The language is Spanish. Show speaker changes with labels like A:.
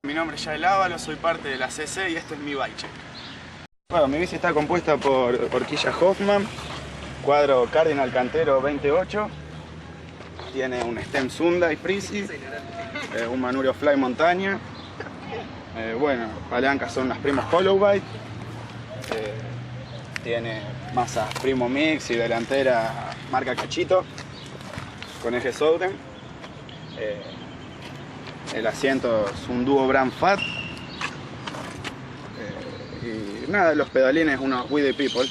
A: Mi nombre es Yael Ávalo, soy parte de la CC y este es mi bike check. Bueno, mi bici está compuesta por horquilla Hoffman, cuadro Cardinal Cantero 28, tiene un stem Hyundai Freezy, un manubrio Fly Montaña, bueno, palancas son las Primo Hollow Bike, tiene masas Primo Mix y delantera marca Cachito, con eje Souten. El asiento es un dúo Brand Fat. Y nada, los pedalines unos We The People.